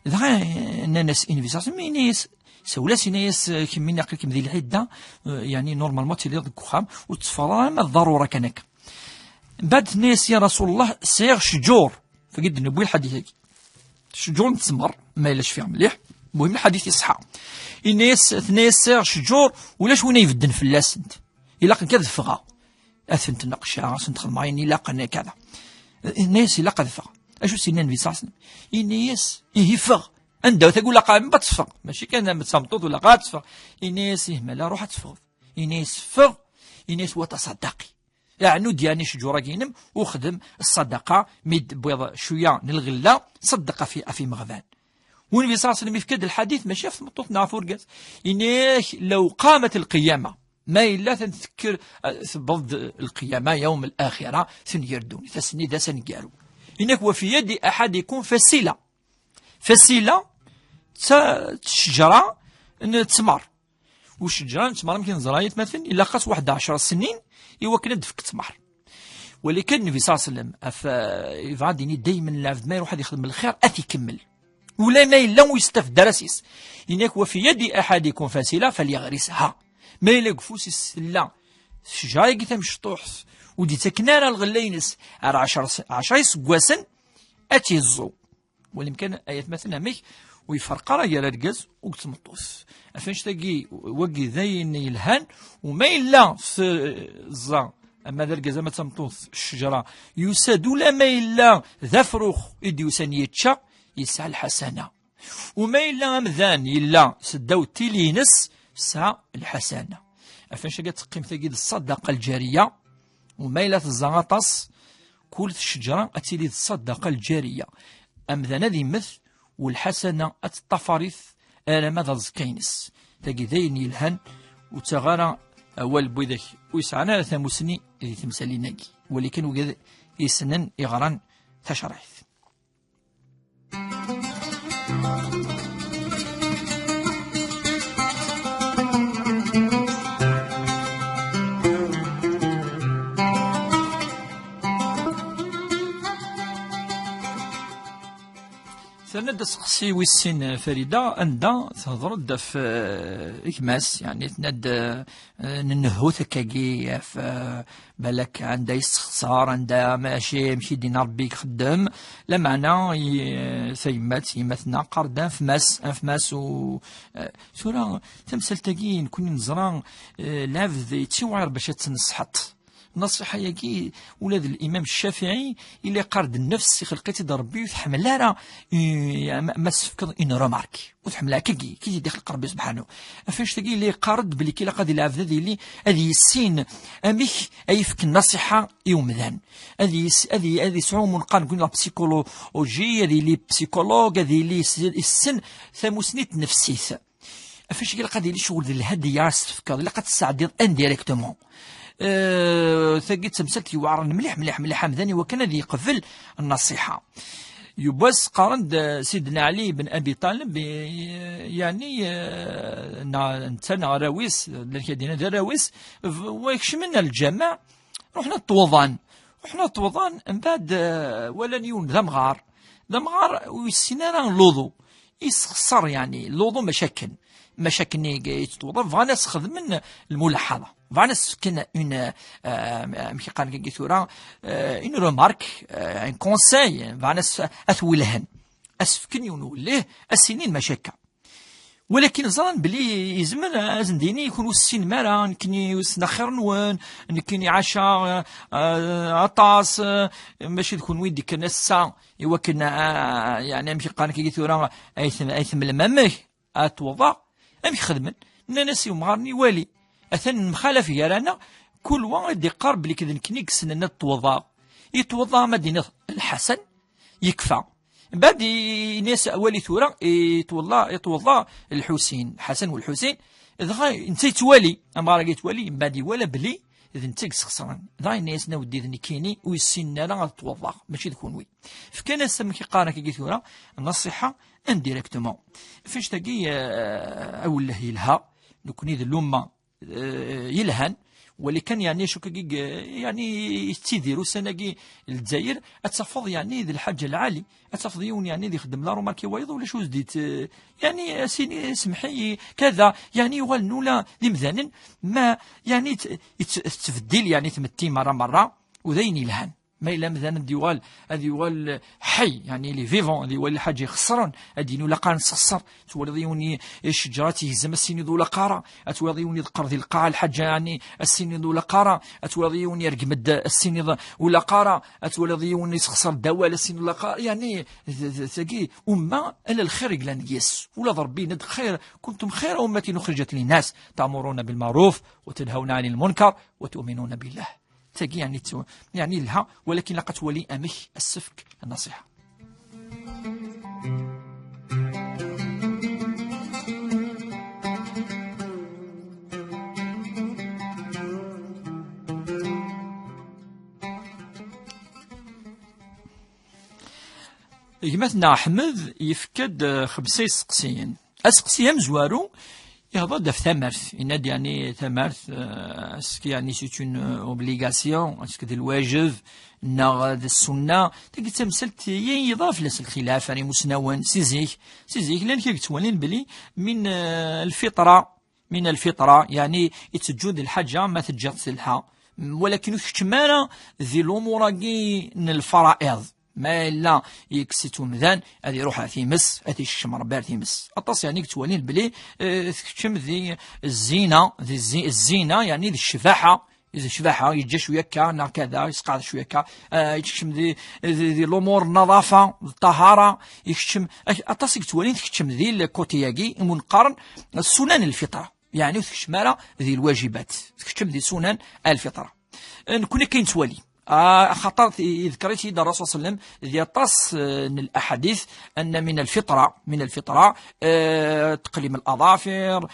إذا ناس إنفيساس مينيس سولاس ناس كمين يقل كم ذي العدة يعني نورمالمون تيلي ذوك خام وتصفى ما الضرورة كانك بعد ناس يا رسول الله سير شجور فقد نبوي الحديث هيك شجور نتسمر ما يلاش فيها مليح المهم الحديث يصحى الناس شجور ولاش وين يفدن في اللاس انت الا كذا فغا اثنت النقشه سنت معين الا قنا كذا الناس الا قد فغا اشو سنان في صاصن الناس يفغ عنده تقول لك ما تصفغ ماشي كان متصمطوط ولا غاتفغ الناس يهمل روح تفغ الناس فغ الناس وتصدقي يعني دياني شجوره كينم وخدم الصدقه مد بيض شويه من الغله صدقه في مغفان والنبي صلى الله عليه وسلم يفكد الحديث ماشي في مطوط نافور قاس إنيش لو قامت القيامة ما إلا تنذكر ضد القيامة يوم الآخرة ثنيردون ثسني ذا سنقالوا إنك وفي يد أحدكم فسيلة شجرة تسمر والشجرة تسمر يمكن زرايت مثلا إلا قاس 11 سنين يوكل دفك تسمر ولكن النبي صلى الله عليه وسلم يفعدني دايما لافد ما يروح يخدم الخير أثي كمل ولا ما إلا ويستفد دراسيس إنك وفي يد أحدكم فاسلة فليغرسها ما إلا قفوس السلة شجاي قيثم شطوح ودي تكنانا الغلينس على 10 سقواسن أتي الزو والإمكان آيات مثلا ميك ويفرق راه الرقز وقت مطوس أفنش تاقي وقي ذين يلهان وما إلا في الزا أما ذا الرقز ما تمطوث الشجرة يساد ولا ما إلا ذا فروخ إدي يسان يتشا يسعى الحسنة وما إلا أمذان إلا سداو تيلينس سعى الحسنة أفنش تقيم تاقيد الصدقة الجارية وما إلا تزغطس كل الشجرة أتيلي الصدقة الجارية أمذان ذي مثل والحسنة أتطفرث أنا ماذا زكينس تاقي ذين يلهن وتغارى أول بويدك ويسعنا ثمسني ذي تمثالي ناقي ولكن وقد يسنن إغران تشرعث ثنا سقسي ويسين فريدة أندا تهضر في إكماس يعني تند ننهو ثكاكي في بالك عندها يستخسر عندها ماشي دينا ربي خدام لا معنى يماتنا قردان في ماس و سورة تمثل تاكي نكون نزران لافذ يتشوعر باش تنصحط نصيحة ياكي ولاد الإمام الشافعي إلى قرد النفس خلقتي ربي وتحملها راه ما تفكر إن رمارك وتحملها كي داخل ربي سبحانه فاش تاكي اللي قارد بلي كي لقد العبد هذه اللي هذه السين أميك أيفك النصيحة يوم ذان هذه سعوم منقان نقول لا بسيكولوجي هذه اللي بسيكولوج هذه اللي السن ثموسنيت نفسيث فاش تاكي لقد اللي شغل الهدية تفكر لقد تساعد انديريكتومون ثقيت تمثلت يوعرن مليح مذاني وكان ذي يقبل النصيحة يبوس قارن سيدنا علي بن أبي طالب يعني نتنا راويس لكن ذا راويس ويكشمنا الجماع رحنا الطوضان من بعد ولا نيون ذا مغار ويسينا راه لوضو يسخسر يعني لوضو مشاكل يتوظف فانس خذ من الملاحظة فانس كان مكي قال كي ثورا اون رومارك ان كونساي فانس اثولهن اسفكن ينوليه السنين مشاكل ولكن ظن بلي يزمر ازنديني يكونوا السين مارا نكني وسنخر نوان نكني عشا عطاس ماشي تكون ويدي كان سا ايوا كنا يعني مكي قال كي ثورا ايثم المامه اتوضا أمي خدمن نانسي ومغارني والي أثن مخالف يرانا كل واحد يقرب لي كذا نكنيك سننا يتوضا مدينة الحسن يكفى بعد ناس والي ثورة يتوضا الحسن والحسين إذا أنت توالي أما راك توالي من بعد ولا بلي إذا أنت خسران ذا الناس نودي ذني كيني ويسينا لا تتوضا ماشي تكون وي فكان سمكي قارا كي ثورة النصيحة انديريكتومون فاش تاقي اوله يلها نكون ذا اللومه يلهن ولكن يعني شو يعني تيديروا سناقي الجزائر اتفض يعني ذي الحاج العالي اتفض يعني ذي خدم لا روماركي وايض ولا شو زديت يعني سيني سمحي كذا يعني يغال نولا ذي مذانن ما يعني تفديل يعني تمتي مره وذين يلهن ما إلا مثلا ديوال حي يعني لي فيفون ديوال حاجة يخسرن أدينو لقان نسخسر توليوني الشجرات يهزم السين ذو لقارة أتوليوني ذكر ذي القاع الحاجة يعني السين ذو لقارة أتوليوني يرقمد السين ذو لقارة أتوليوني يسخسر دوال السين ذو لقارة يعني ثقي أمة ألا الخير يقلان يس ولا ضربين ند خير كنتم خير أمة أخرجت للناس تأمرون بالمعروف وتنهون عن المنكر وتؤمنون بالله تاقي يعني لها ولكن لقد ولي أمه السفك النصيحة يمثنا أحمد يفكد 5 سقسيين أسقسيا مزوارو يهضر داف ثمرث ينادي يعني ثمرث اسكي يعني سيت اون اوبليغاسيون اسكي الواجب نا السنه تلقى تمثلت يضاف لس الخلاف يعني مسنون سيزيك لان كيتولين بلي من الفطره يعني يتجود الحاجه ما تجد لها ولكن كتمانا ذي الامور الفرائض ما لا يكسيتو مذان هذه يروح في مس هذه الشمر بار في مس اطاس يعني كتولين بلي تكتم ذي الزينه الزينه يعني ذي الشفاحه إذا الشفاحه يجي شويه كا كذا يسقط شويه كا يكتم ذي الامور النظافه الطهاره يكتم اطاس كتولين تكتم ذي الكوتياكي منقارن السنن الفطره يعني تكتم ذي الواجبات تكتم ذي سنن الفطره نكون كاين توالي خطر ذكرت الرسول صلى الله عليه وسلم ذي طاس الأحاديث أن من الفطرة تقليم الأظافر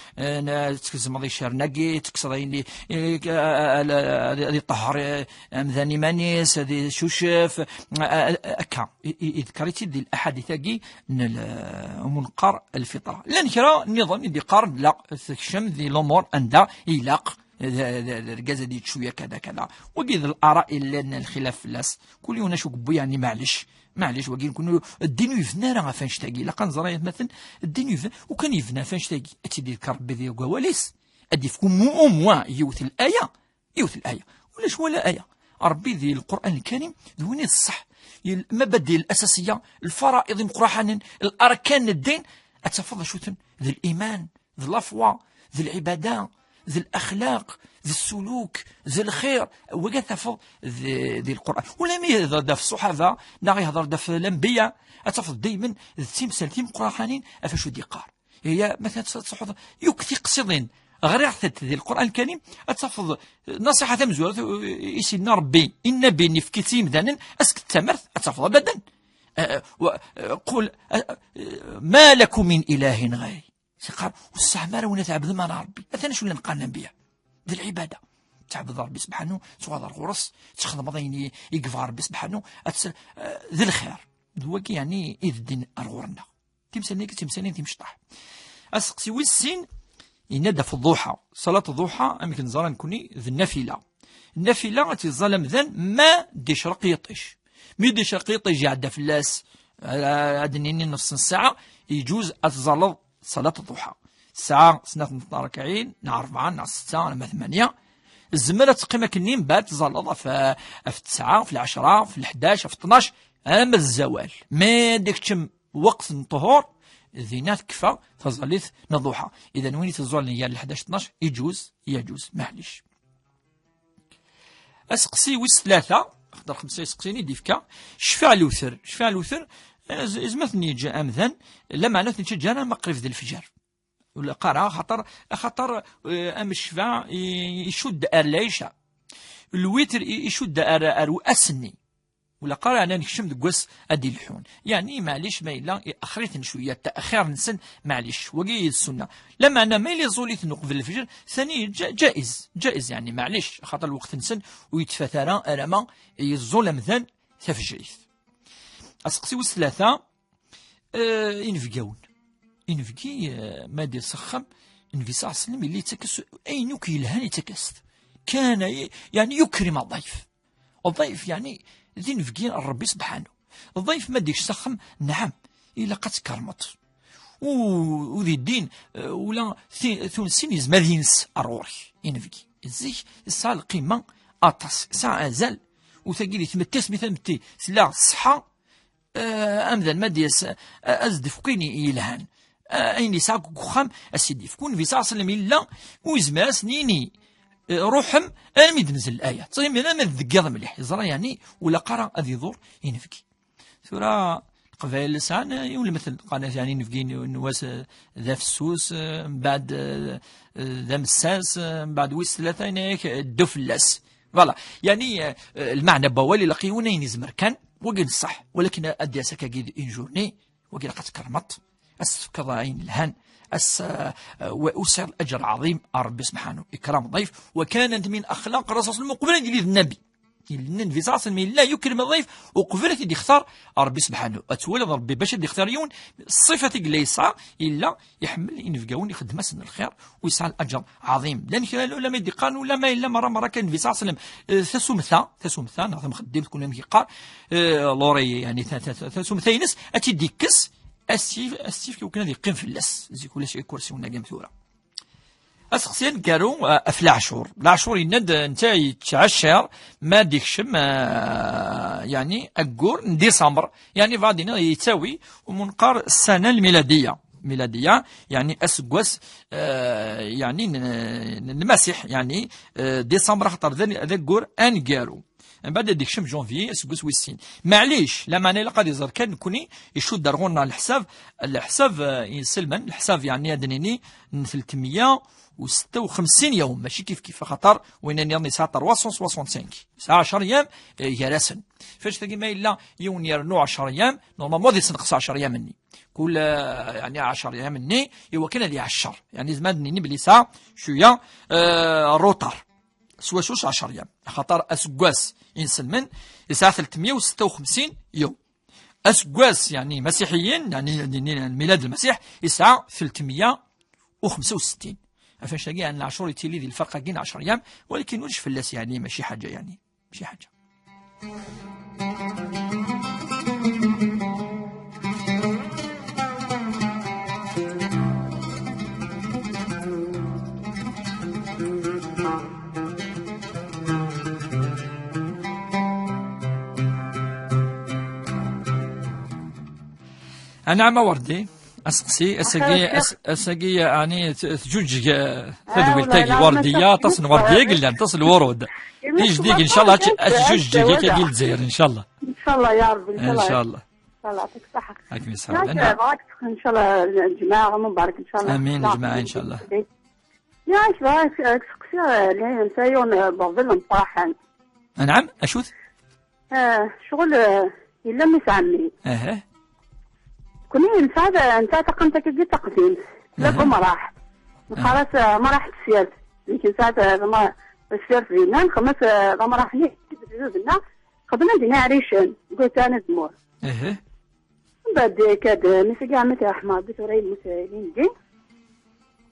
تكزم ذي شرنقي تكسرين ذي طهر مذاني مانيس ذي شوشف أكا ذكرت ذي الأحاديث منقر الفطرة لأن كرا النظام ذي قارن لا تكشم ذي الأمور عندها يلاق الرجازة دي شوية كذا وقيد الآراء اللي الخلاف في اللاس كل يوم نشوف يعني معلش معليش وكي نكونوا الدين يفنى راه فاش تاقي لا كنزرا مثلا الدين يفنى وكان يفنى فاش تاقي اتيدي ربي ذي كواليس ادي فيكم او موان يوث الايه ولا ايه ربي ذي القران الكريم ذوني الصح المبادئ الاساسيه الفرائض مقرحنا الاركان الدين اتفضل شوتن ذي الايمان ذي الافوا ذي العباده ذي الاخلاق ذي السلوك ذي الخير وكا تفضل ذي القران ولا مي هذا في الصحابه لا يهضر دا في الانبياء اتفضل دائما التمثال تيم قرانين افاش ديقار هي مثلا تصحوا يكفي قصيدين غير ذي القران الكريم اتفضل نصيحه مزوره يسيدنا ربي ان بيني في كتيم دانا اسك التمرث اتفضل ابدا قل ما لكم من اله غيري سيقال والسعمار ونا تعبد ما ربي مثلا شو اللي نقال الانبياء ذي العباده تعبد ربي سبحانه تغادر غرس تخدم ضيني يقف ربي سبحانه ذي الخير ذوك يعني اذ الدين الغورنا تمسانين تمشطح اسقسي والسين ينادى في الضحى صلاه الضحى يمكن زرا نكوني ذي النافله تظلم ذن ما ديش رقيطش مي ديش رقيطش يعدى في اللاس عدنيني نص ساعه يجوز اتزلط صلاة الضحى الساعة سنة 40 نا 4 نا 6 نا 8 الزمرة تقيمة كنين بعد تزلط في 9 في 10 في 11 في 12 أما الزوال ما ديك تشم وقت الطهور ذينات كفا تظليث نضحى إذا وين تزول هي 11 12 يجوز معليش أسقسي ويس 3 اختار 5 يسقسيني ديفكا شفاع الوثر زمثني جاء أمذن لما نثني جانا مقرف ذي الفجر ولا قرا خطر أم الشفاع يشد أرليشا الوتر يشد أرو أسني ولا قرا أنا نكشم دقوس أدي الحون يعني معليش ما إلا أخريت شوية تأخير نسن معليش وقي السنة لما أنا ما إلي زوليت نقف الفجر ثاني جائز يعني معليش خاطر الوقت نسن ويتفترى أرما يزول مثلا تفجريث أسقسي والثلاثة إنفقي ما دير سخم إنفي صلى الله عليه وسلم اللي يتكس أين يلهان يتكست كان يعني يكرم الضيف يعني ذي نفقين الربي سبحانه الضيف ما ديش سخم نعم إلا قد كرمت وذي الدين ولا ثونسين يزمذينس أروري إنفقي الزيك الساعة القيمة أطس ساعة أزال وثقيلي تمتس مثل متي سلا الصحة أمذن ما ديس أزدف كيني يلهان أين يساق خام أسيدي فكون في صلى الله عليه وسلم إلا ويزماس نيني روحم أمي تنزل الآية طيب أنا ما ذكر مليح يزرى يعني ولا قرأ أذي ظهر ينفكي ثورة قبائل لسان يولي مثل قناة يعني نفقي نواس ذا فسوس بعد ذا مساس بعد ويس ثلاثة هناك الدفلس فوالا يعني المعنى بوالي لقيونا ينزمر كان وقل صح ولكن أدي أسكا قيد إنجورني وقل قد كرمت كضاعين الهان وأسر أجر عظيم ربي سبحانه إكرام الضيف وكانت من أخلاق الرسول صلى الله عليه وسلم قبل النبي النبي صلى الله عليه وسلم لا يكرم الضيف وقبلت يدي يختار ربي سبحانه أتولد ربي باش يدي يختاريون صفة ليس إلا يحمل ينفقون يخدم سن الخير ويسعى الأجر عظيم لأن ولا ما يدي قال ولا ما إلا مرة كان النبي صلى الله عليه وسلم ثسمثا نعطي خدمت كنا نمشي قال لوري يعني ثسمثينس أتيدي كس السيف كي كنا يقيم في اللس زي كل شيء كرسي ونقام ثورة أسقسين قالوا في العشور يند نتاعي تعشر ما ديكشم يعني أقور ديسمبر يعني بعدين يتساوي ومنقار السنة الميلادية يعني أسقوس يعني المسيح يعني ديسمبر خطر ذا قور أنقارو من بعد ديكشم جونفي اسكوس ويسين معليش لما انا قد يزر كان نكوني يشود درغونا الحساب يسلمن الحساب يعني ادنيني 356 يوم ماشي كيف خطر وين يرني ساعه 365 ساعه 10 ايام يراسن فاش تلقي ما الا يونير نوع 10 ايام نورمالمون غادي تنقص 10 ايام مني كل يعني 10 ايام مني هو كان اللي 10 يعني زمادني بلي ساعه شويه روتار سوا شوش 10 ايام خاطر اسكواس ينسلمن يساعة 356 يوم اسكواس يعني مسيحيين يعني ميلاد المسيح يسعى 365 فاش تلقى ان العشور يتيلي ذي الفرق كاين 10 ايام ولكن وش فلاس يعني ماشي حاجه يعني ماشي حاجه نعم وردي اسقسي اسقي يعني تجوج تدويل تاقي ورديه تصل ورديه قلنا تصل ورود يجديك ان شاء الله تجوج كي الجزائر ان شاء الله. ان شاء الله يا رب ان شاء الله. الله يعطيك الصحه. يعطيك الصحه. ان شاء الله الجماعه مبارك ان شاء الله. امين الجماعه ان شاء الله. يا اش بغيت تسقسي لي نسايون بغض مطاحن. نعم اشوث شغل الا مس عمي كوني نتا تقنت كي تقديم لا ما راح خلاص ما راح تسير يمكن ساعه ما السير فينا خمس ما راح لنا خدنا دينا عريشن قلت انا زمور بعد كاد نسي كاع متى احمد بتوري المسائلين دي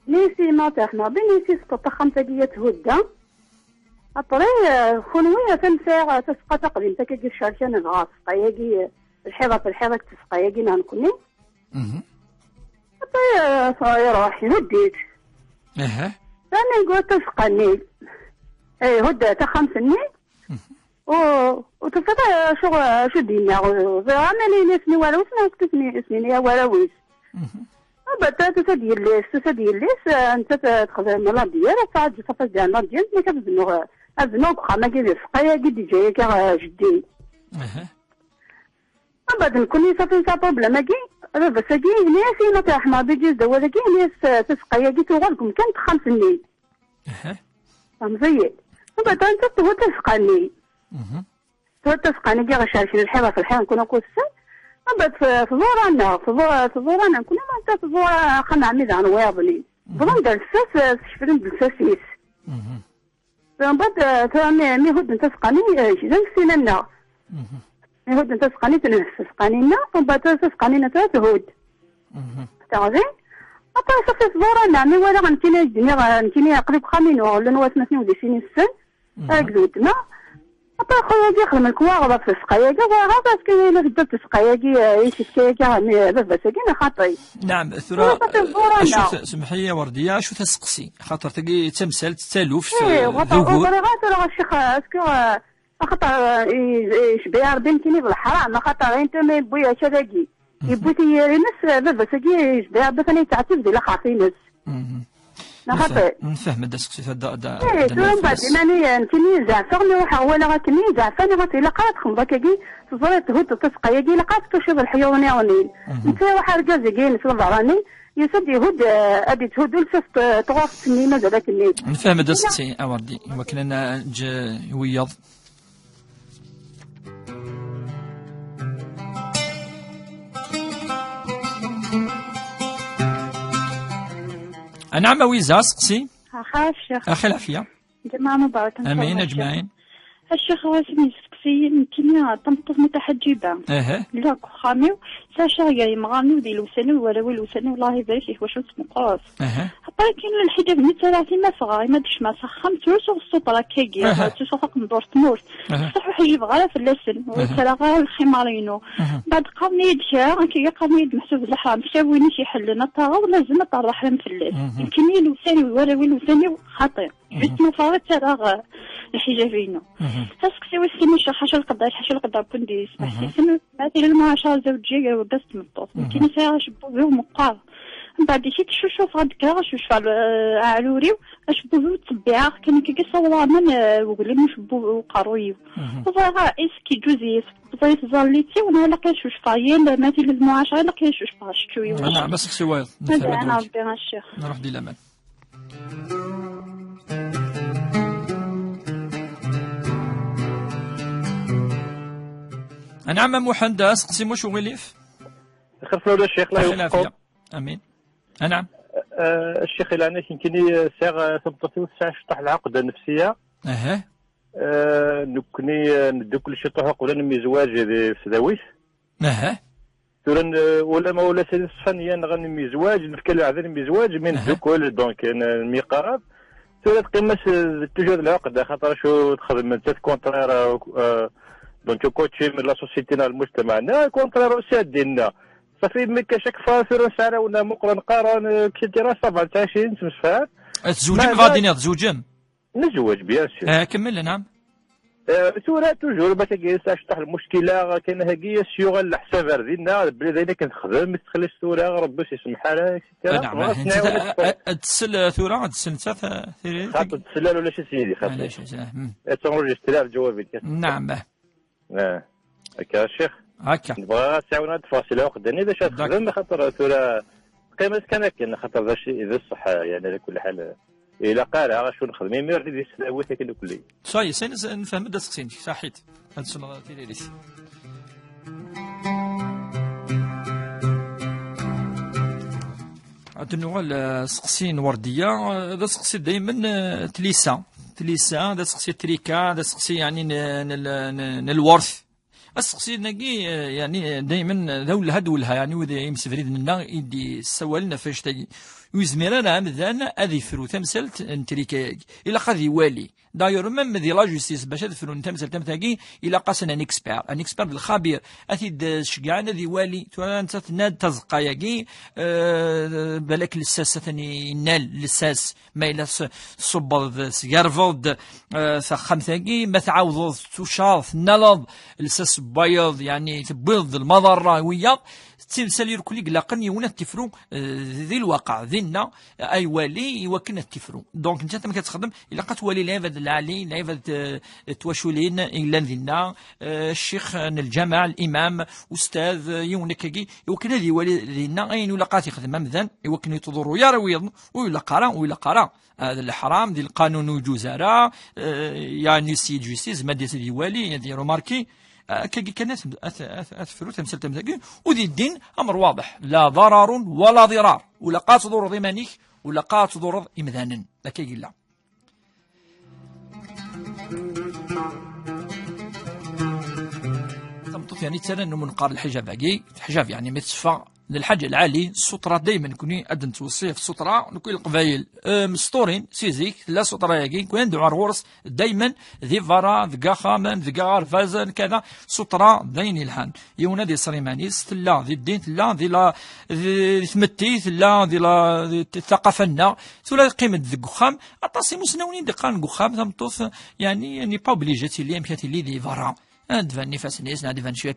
نسي ما تاحنا بنسي تطخم تجيه هدا الطريق خنوية تنسى تسقى تقديم تكيجي الشارشان الغاص قياجي الحيضة تسقياجي نانكوني الطريق يروح يهديك ثاني نقول تسقني اي هدا تخمسني وتفضل شو دينا عملي نسني ولا وسنا اسمي يا ولا ويس بعد تسدي الليس انت تخدم لا ديال ساعات تصفى ديال لا ديال ملي كتبنو أبنو بقى ما كاين سقايا قد جايه كا جدي بعد نكوني صافي بلا ما كاين بس كاين ناس ما تاحنا بيجي دوالا كاين ناس تسقايا قد تغلكم كانت 5 سنين فهمتي بعد انت تو تسقاني كاع شارشين الحيوه في الحيوه نكون كوسن بعد في زورانا نكون ما انت زورا خلنا عميد عن ويضني بغا ندير الساس شفرين بالساسيس من بعد ترى مي هود نتسقاني جدا سننا مي هود نتسقاني تنسقانينا ومن بعد تسقانينا تهود تعرفين أبا صافي صبورنا مي ولا غنتيني قريب خامين ولا نواس مثني ودي سنين السن هكذا أبا خويا يخدم الكواغ في السقايا كاع باسكو الا بدات السقايا يشي كاع بس كاين خاطري. نعم ثرا شو سمحي يا ورديه شو تسقسي خاطر تلقي تمثال تالوف ذوقور راه الشيخ اسكو خاطر يشبه بنتي بالحرام خاطر انت ما بويا شداكي يبوتي ينس بس كي يشبه بثني تعتف ديال خاطينس نفهم هذا السقسي هذا من بعد انني زعفرني روح ولا غاتني زعفاني غاتي الا قرات خمضه كي صزرت هود تسقى يجي لقات تشوف الحيوان يغني انت واحد رجال كاين في الظهراني يسد يهود ادي تهود لفت طواف سنين ماذا ذاك الليل نفهم هذا السقسي اوردي وكنا ويض نعم ويزا سقسي اخي العافيه جماعه مبارك امين اجمعين الشيخ واسمي سقسي يمكن تنقص متحجبه لا خاميو ساشا يا مغامي ودي الوسني ولا الوسني والله يبارك فيك واش تنقص كاين الحجاب مثلا ما صغار ما دش ما سخم توسو السطره كيجي توسو فوق ندور تمور صح حجيب غير في اللسن وتلا غير الخمارينو بعد قامني يدشا كي قامني يد محسوب الحرام شاويني شي حل نطا ولازم نطرح لهم في الليل يمكن الوسني ولا الوسني خطير جيت مفارقه راه الحجابينو هاسك سوي سيمو حاجه القدر كندي سمحتي سمو بعثي للمعاشره زوجيه ودست مطوط يمكن ساعه شبوبي ومقار من بعد شي تشوف غادك شوف علوري اش بوزو تبيع كان كي صور من وقولي مش بو قروي وفرا اسكي جوزي بغيت زاليتي وانا لا كنشوف فايل مثلا المعاشره لا كنشوف شويه انا بس خصي وايض انا ربي الشيخ نروح دي الامان نعم محمد سقسي مش وغليف خير فلولا الشيخ الله يوفقك امين نعم الشيخ الى يمكنني ساغ تبطي وسع شطح العقده النفسيه نكوني ندو كل شيء طحق ولا نمي زواج في سداويس تورن ولا ما ولا سيدي الصفانيه غنمي زواج نفكر على نمي زواج من دوكول دونك نمي قراب تورن قيمه توجد العقده خاطر شو تخدم انت كونترير دونك كوتشي من لا سوسيتي المجتمع كونترير سادينا صافي ملي كشك فاسر ساعه ولا مقرن قارن كي دير 27 تمسفات تزوجم غادي تزوجم نزوج بيان سور كمل نعم تورا توجور باش تشطح المشكله كاين هاكي الشيوغ الحساب ديالنا بلي دايما كنخدم ما تخليش تورا ربي يسمح لها. نعم تسل ثورة تسل انت خاطر تسلل ولا شي سيدي خاطر تنرجستري الجواب. نعم هكا الشيخ هكا نبغى تعاون هاد التفاصيل وقداني باش تخدم خاطر ثورة قيمة كان خاطر ذا الشيء ذا الصحة يعني على كل حال إلا قالها شو نخدم مي ردي السلاوات كله كلي صاي نفهم دا سقسيني صحيت هاد السنة تيليريس هاد النوع سقسين وردية دا سقسي دايما تليسا دا سقسي تريكا دا سقسي يعني الورث السقسي ناقي يعني دايما ذول هدولها يعني وذا يمسفريد لنا يدي سوالنا فاش تاجي ويزمير انا مذان اذي فرو تمثلت نتريكا الى قد يوالي داير ميم دي لا جوستيس باش تفرو تمثل تمثاكي الى قاسنا ان اكسبير الخبير اثيد شجعنا ذي والي انت تناد تزقاياكي بالك لساس ثاني نال لساس ما الى صبض سيارفض خمثاكي ما تعوض تشاف نلض لساس بيض يعني تبيض المضره ويا تسالير كل قلاقن يونا تفرو ذي الواقع ذينا اي والي يوكن التفرو دونك انت ما كتخدم الا قتولي لعبه العالي لعبه تواشولين الا ذينا الشيخ الجامع الامام استاذ يونا كي يوكن هذه والي ذينا اين ولا قات يخدم مذن يوكن يتضروا يا رويض ولا قرا هذا الحرام ديال القانون وجوزاره يعني سيد جوستيس ماده دي والي يديروا ماركي كي كانت اثفرو تمثل تمثاكي وذي الدين امر واضح لا ضرر ولا ضرار ولا قات ضر ضمانيك ولا قات ضر امذانا لا كي لا تمطف يعني تسنن من قار الحجاب باقي الحجاب يعني متصفى للحاجة العالي السطرة دايما كوني أدن توصيه في السطرة نكون القبايل مسطورين سيزيك لا سطرة ياكي كون ندعو الغورس دايما ذي فارا ذكا خامن ذكا غرفازن كذا سطرة داين الحان يونا دي صريمانيس تلا ذي الدين تلا ذي لا ذي ثمتي تلا ذي لا الثقافة ثلا قيمة ذي قخام أطاسي مسنونين دقان قخام ثمطوف يعني با بليجاتي اللي يمكاتي اللي ذي فارا دفن نفس الناس دفن شويه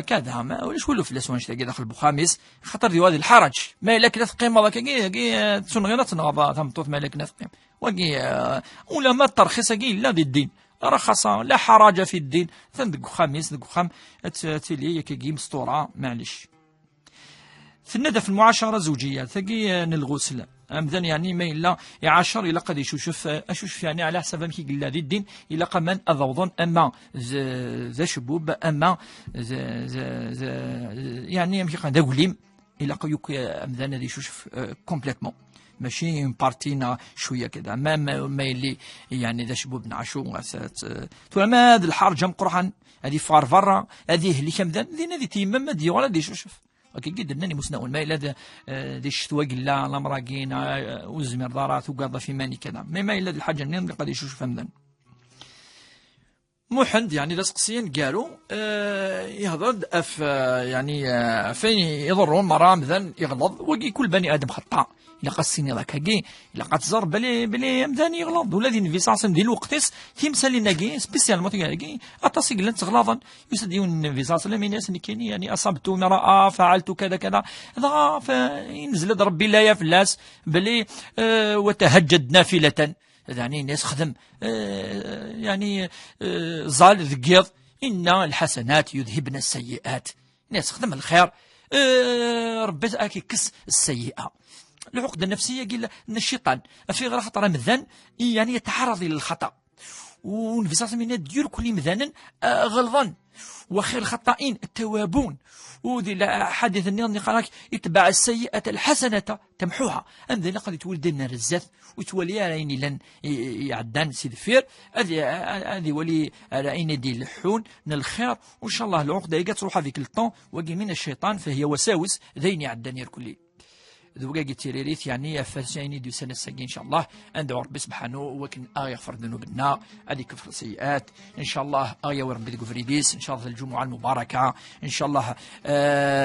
كذا ما ولاش ولو فلاس واش تلاقي داخل بخامس خاطر ديال هذا الحرج ما لك لا تقيم هذاك كي تنغير تنغض ثمطوط ما لك لا تقيم وكي ولا ما الترخيص كي لا دي الدين رخص لا حرج في الدين تندق خامس دق خام تيلي كي مسطوره معليش ثنا في المعاشره الزوجيه ثقي الغسل أمذن يعني ما إلا يعاشر إلا قد أشوف يعني على حسب ما كيقول ذي الدين إلا قمان أضوضن أما ذا شبوب أما يعني يمكن ذا وليم إلا قيوك أمذن ذي شوف كومبليتمون ماشي بارتينا شويه كذا ما اللي يعني ذا شبوب نعشو ما هذا الحرج قرحان هذه فارفرة هذه اللي كمذن ذي تيمم ذي ولا ذي شوف أكيد أنني مسنون ما إلا ذي الشتوى قلا الأمراقين وزمير دارات وقاضى في ماني كذا ما إلا ذي الحاجة منين قد يشوف فمذن محند يعني لسقسيين قالوا يهضر أف يعني فين يضرون مرام ذن يغلظ وقي كل بني آدم خطأ إلا قاسيني ذاك هكي إلا قاتزر بلي مذن يغلظ ولا ذي نفيساسن ذي الوقتس تيمسالي ناقي سبيسيالمون تيقاكي أتصيق لن تغلظا يسديون نفيساس لمن ياس كاين يعني أصبت امرأة فعلت كذا كذا هذا فينزل ربي لا يفلاس بلي وتهجد نافلة يعني الناس خدم يعني زال ذقيض إن الحسنات يذهبن السيئات الناس خدم الخير ربي أكي كس السيئة العقدة النفسية قيل أن الشيطان في غير خطر مذن يعني يتعرض للخطأ ونفساس من دير كل مذانا غلظا وخير الخطائين التوابون وذي حديث النظام قالك يتبع السيئة الحسنة تمحوها أمذن قد يتولد لنا رزاث وتولي عليني لن يعدان سيد فير هذه ولي عليني دي اللحون الخير وإن شاء الله العقدة يقى تروح هذيك الطون وقي من الشيطان فهي وساوس ذين يعدان يركلي ذوقا تيريريت يعني فاسيني دو سنة الساقي إن شاء الله عند ربي سبحانه وكن يغفر ذنوبنا هذيك كفر السيئات إن شاء الله وربي تغفر يديس إن شاء الله الجمعة المباركة إن شاء الله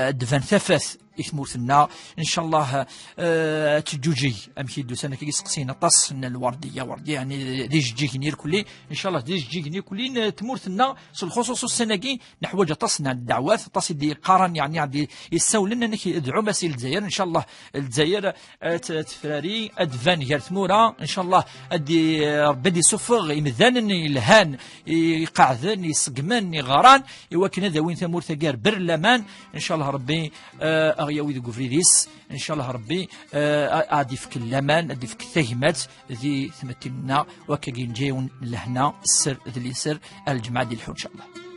دفن ثفث إثمورتنا إن شاء الله تجوجي أمشي دوسنا كي سقسينا طاس الوردية وردية يعني دي جيجنير كلي إن شاء الله دي جيجنير كلي تمورتنا الخصوص السنة نحوج تصنع الدعوات تصل دي قارن يعني عندي يسول لنا نكي ادعو مسيل الجزائر ان شاء الله الجزائر تفراري ادفان غير ثموره ان شاء الله ادي ربي يسفغ يمذان الهان يقعدن يسقمن يغران يوكن هذا وين ثمور ثقار برلمان ان شاء الله ربي اغياوي ذو قفريديس ان شاء الله ربي ادي فك اللمان ادي فك الثهمات ذي ثمتنا وكاين جايون لهنا السر ذي السر الجمعه ديال الحوت ان شاء الله.